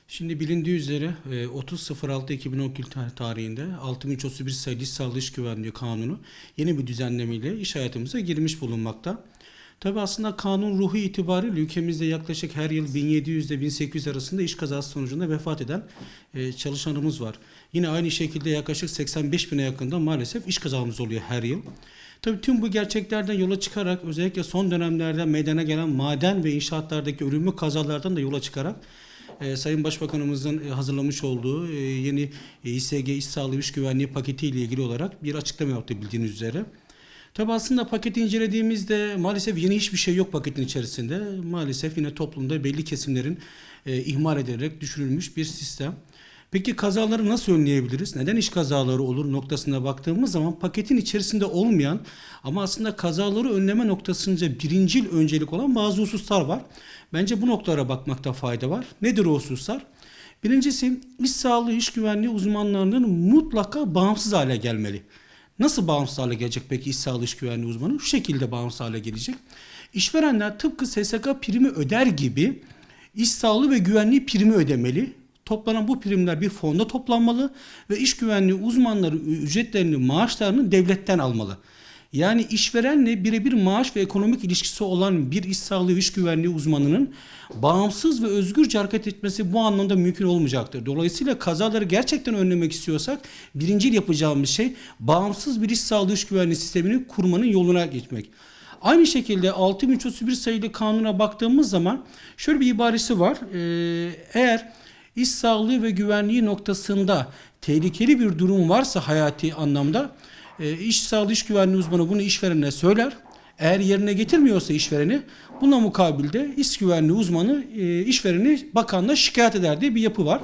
Şimdi bilindiği üzere 30.06.2010 tarihinde 6331 sayılı İş Sağlığı İş Güvenliği Kanunu yeni bir düzenlemeyle iş hayatımıza girmiş bulunmakta. Tabi aslında kanun ruhu itibariyle ülkemizde yaklaşık her yıl 1700 ile 1800 arasında iş kazası sonucunda vefat eden çalışanımız var. Yine aynı şekilde yaklaşık 85 bine yakında maalesef iş kazamız oluyor her yıl. Tabii tüm bu gerçeklerden yola çıkarak özellikle son dönemlerde meydana gelen maden ve inşaatlardaki ölümlü kazalardan da yola çıkarak Sayın Başbakanımızın hazırlamış olduğu yeni İSG İş Sağlığı İş Güvenliği paketi ile ilgili olarak bir açıklama yaptı bildiğiniz üzere. Tabi aslında paketi incelediğimizde maalesef yeni hiçbir şey yok paketin içerisinde. Maalesef yine toplumda belli kesimlerin ihmal ederek düşürülmüş bir sistem. Peki kazaları nasıl önleyebiliriz? Neden iş kazaları olur noktasına baktığımız zaman paketin içerisinde olmayan ama aslında kazaları önleme noktasınca birincil öncelik olan bazı hususlar var. Bence bu noktalara bakmakta fayda var. Nedir o hususlar? Birincisi iş sağlığı, iş güvenliği uzmanlarının mutlaka bağımsız hale gelmeli. Nasıl bağımsız hale gelecek peki iş sağlığı, iş güvenliği uzmanı? Şu şekilde bağımsız hale gelecek. İşverenler tıpkı SSK primi öder gibi iş sağlığı ve güvenliği primi ödemeli. Toplanan bu primler bir fonda toplanmalı ve iş güvenliği uzmanları ücretlerini, maaşlarını devletten almalı. Yani işverenle birebir maaş ve ekonomik ilişkisi olan bir iş sağlığı ve iş güvenliği uzmanının bağımsız ve özgürce hareket etmesi bu anlamda mümkün olmayacaktır. Dolayısıyla kazaları gerçekten önlemek istiyorsak birincil yapacağımız şey bağımsız bir iş sağlığı iş güvenliği sistemini kurmanın yoluna geçmek. Aynı şekilde 6331 sayılı kanuna baktığımız zaman şöyle bir ibaresi var. Eğer İş sağlığı ve güvenliği noktasında tehlikeli bir durum varsa hayati anlamda iş sağlığı iş güvenliği uzmanı bunu işverenine söyler. Eğer yerine getirmiyorsa işvereni buna mukabilde iş güvenliği uzmanı işvereni bakanlığa şikayet eder diye bir yapı var.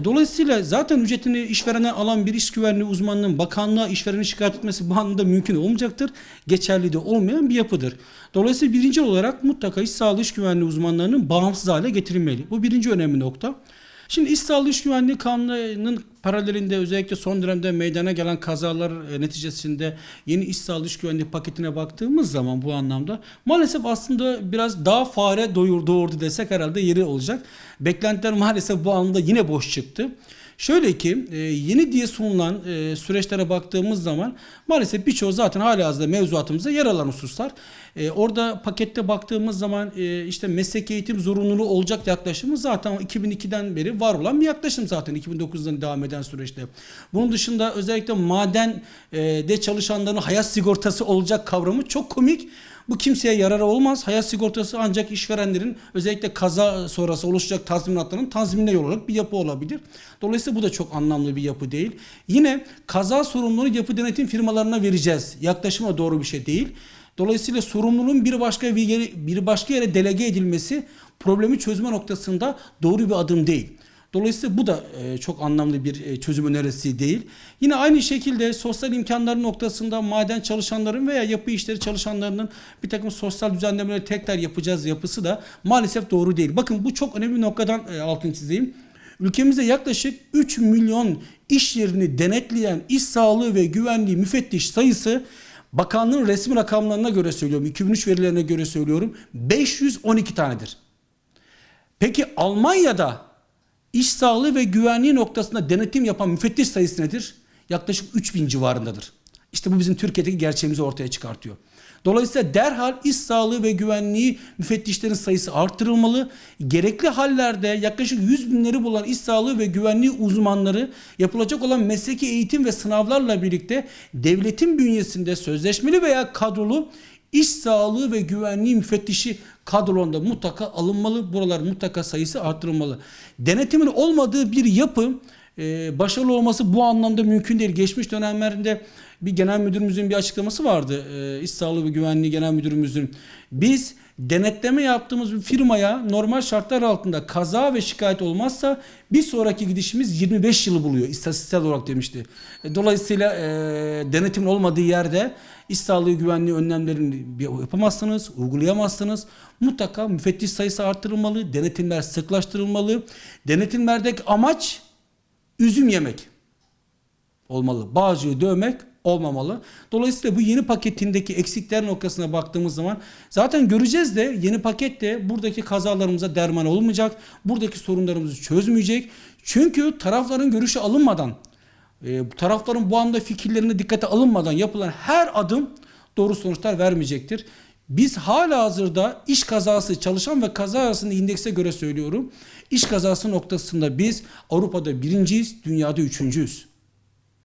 Dolayısıyla zaten ücretini işverene alan bir iş güvenliği uzmanının bakanlığa işvereni şikayet etmesi bu anlamda mümkün olmayacaktır. Geçerli de olmayan bir yapıdır. Dolayısıyla birinci olarak mutlaka iş sağlığı iş güvenliği uzmanlarının bağımsız hale getirilmeli. Bu birinci önemli nokta. Şimdi İş Sağlığı İş Güvenliği Kanunu'nun paralelinde özellikle son dönemde meydana gelen kazalar neticesinde yeni İş Sağlığı İş Güvenliği paketine baktığımız zaman bu anlamda maalesef aslında biraz daha fare doğurdu desek herhalde yeri olacak. Beklentiler maalesef bu anlamda yine boş çıktı. Şöyle ki yeni diye sunulan süreçlere baktığımız zaman maalesef birçoğu zaten halihazırda mevzuatımıza yer alan hususlar. Orada pakette baktığımız zaman işte meslek eğitim zorunluluğu olacak yaklaşımı zaten 2002'den beri var olan bir yaklaşım zaten 2009'dan devam eden süreçte. Bunun dışında özellikle maden de çalışanların hayat sigortası olacak kavramı çok komik. Bu kimseye yararı olmaz. Hayat sigortası ancak işverenlerin özellikle kaza sonrası oluşacak tazminatların tanzimine yol olarak bir yapı olabilir. Dolayısıyla bu da çok anlamlı bir yapı değil. Yine kaza sorumluluğunu yapı denetim firmalarına vereceğiz. Yaklaşıma doğru bir şey değil. Dolayısıyla sorumluluğun bir başka yere delege edilmesi problemi çözme noktasında doğru bir adım değil. Dolayısıyla bu da çok anlamlı bir çözüm önerisi değil. Yine aynı şekilde sosyal imkanları noktasında maden çalışanların veya yapı işleri çalışanlarının bir takım sosyal düzenlemeleri tekrar yapacağız yapısı da maalesef doğru değil. Bakın bu çok önemli bir noktadan altını çizeyim. Ülkemizde yaklaşık 3 milyon iş yerini denetleyen iş sağlığı ve güvenliği müfettiş sayısı bakanlığın resmi rakamlarına göre söylüyorum, 2003 verilerine göre söylüyorum, 512 tanedir. Peki Almanya'da İş sağlığı ve güvenliği noktasında denetim yapan müfettiş sayısı nedir? Yaklaşık 3000 civarındadır. İşte bu bizim Türkiye'deki gerçeğimizi ortaya çıkartıyor. Dolayısıyla derhal iş sağlığı ve güvenliği müfettişlerin sayısı artırılmalı. Gerekli hallerde yaklaşık 100 binleri bulan iş sağlığı ve güvenliği uzmanları yapılacak olan mesleki eğitim ve sınavlarla birlikte devletin bünyesinde sözleşmeli veya kadrolu İş sağlığı ve güvenliği müfettişi kadronda mutlaka alınmalı. Buralar mutlaka sayısı artırılmalı. Denetimin olmadığı bir yapı başarılı olması bu anlamda mümkün değil. Geçmiş dönemlerinde bir genel müdürümüzün bir açıklaması vardı. İş sağlığı ve güvenliği genel müdürümüzün. Biz denetleme yaptığımız bir firmaya normal şartlar altında kaza ve şikayet olmazsa bir sonraki gidişimiz 25 yılı buluyor istatistiksel olarak demişti. Dolayısıyla denetimin olmadığı yerde iş sağlığı güvenliği önlemlerini yapamazsınız, uygulayamazsınız. Mutlaka müfettiş sayısı artırılmalı, denetimler sıklaştırılmalı. Denetimlerdeki amaç üzüm yemek olmalı. Bağcıyı dövmek olmamalı. Dolayısıyla bu yeni paketindeki eksikler noktasına baktığımız zaman zaten göreceğiz de yeni paket de buradaki kazalarımıza derman olmayacak. Buradaki sorunlarımızı çözmeyecek. Çünkü tarafların görüşü alınmadan, tarafların bu anda fikirlerine dikkate alınmadan yapılan her adım doğru sonuçlar vermeyecektir. Biz halihazırda iş kazası çalışan ve kaza arasında indekse göre söylüyorum. İş kazası noktasında biz Avrupa'da birinciyiz, dünyada üçüncüyüz.